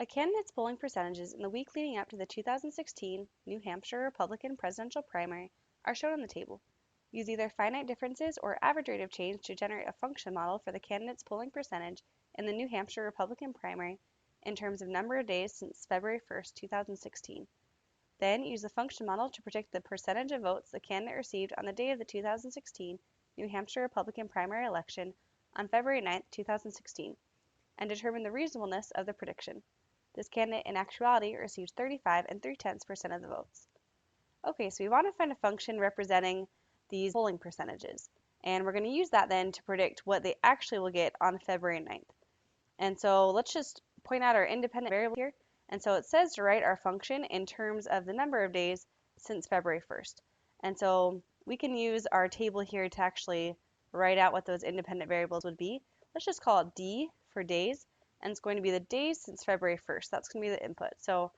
A candidate's polling percentages in the week leading up to the 2016 New Hampshire Republican presidential primary are shown in the table. Use either finite differences or average rate of change to generate a function model for the candidate's polling percentage in the New Hampshire Republican primary in terms of number of days since February 1st, 2016. Then use the function model to predict the percentage of votes the candidate received on the day of the 2016 New Hampshire Republican primary election on February 9, 2016, and determine the reasonableness of the prediction. This candidate in actuality received 35 and 3/10% of the votes. Okay, so we want to find a function representing these polling percentages. And we're going to use that then to predict what they actually will get on February 9th. And so let's just point out our independent variable here. And so it says to write our function in terms of the number of days since February 1st. And so we can use our table here to actually write out what those independent variables would be. Let's just call it D for days, and it's going to be the days since February 1st. That's going to be the input. So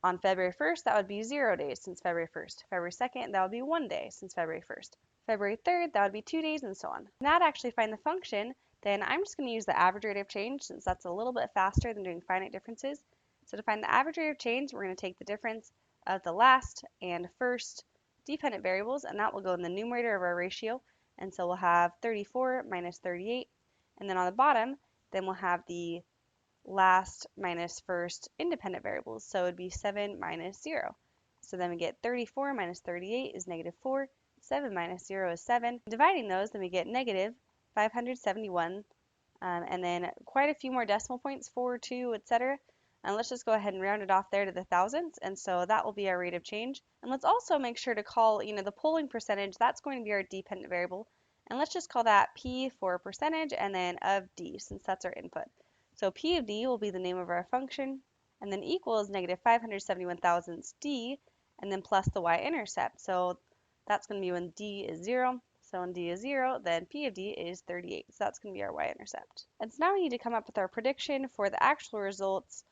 on February 1st, that would be 0 days since February 1st. February 2nd, that would be 1 day since February 1st. February 3rd, that would be 2 days, and so on. Now to actually find the function, then I'm just going to use the average rate of change since that's a little bit faster than doing finite differences. So to find the average rate of change, we're going to take the difference of the last and first dependent variables, and that will go in the numerator of our ratio. And so we'll have 34 minus 38. And then on the bottom, then we'll have the last minus first independent variables. So it would be 7 minus 0. So then we get 34 minus 38 is negative 4. 7 minus 0 is 7. Dividing those, then we get negative 571. And then quite a few more decimal points, 4, 2, etc. And let's just go ahead and round it off there to the thousands. And so that will be our rate of change. And let's also make sure to call, the polling percentage, that's going to be our dependent variable. And let's just call that P for percentage and then of D, since that's our input. So P of D will be the name of our function, and then equals negative 571 thousandths D, and then plus the y-intercept. So that's going to be when D is 0. So when D is 0, then P of D is 38. So that's going to be our y-intercept. And so now we need to come up with our prediction for the actual results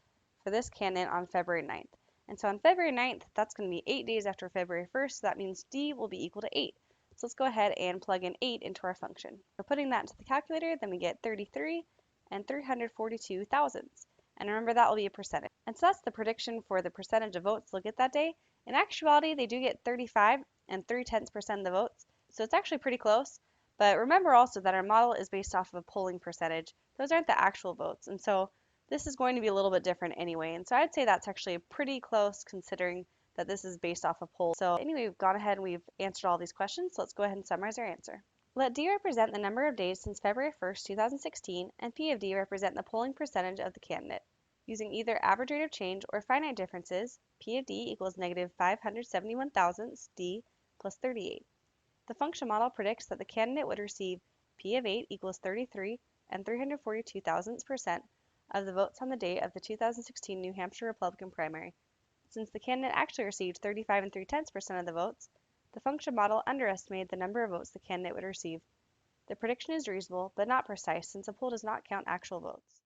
for this candidate on February 9th. And so on February 9th, that's going to be 8 days after February 1st, so that means D will be equal to 8. So let's go ahead and plug in 8 into our function. For putting that into the calculator, then we get 33 and 342 thousandths. And remember, that will be a percentage. And so that's the prediction for the percentage of votes they'll get that day. In actuality, they do get 35 and 3/10% of the votes. So it's actually pretty close. But remember also that our model is based off of a polling percentage. Those aren't the actual votes. And so this is going to be a little bit different anyway. And so I'd say that's actually pretty close considering that this is based off a poll. So anyway, we've gone ahead and we've answered all these questions. So let's go ahead and summarize our answer. Let D represent the number of days since February 1st, 2016, and P of D represent the polling percentage of the candidate. Using either average rate of change or finite differences, P of D equals negative 571 thousandths D plus 38. The function model predicts that the candidate would receive P of 8 equals 33 and 342 thousandths percent of the votes on the day of the 2016 New Hampshire Republican primary. Since the candidate actually received 35 and 3/10% of the votes, the function model underestimated the number of votes the candidate would receive. The prediction is reasonable, but not precise since a poll does not count actual votes.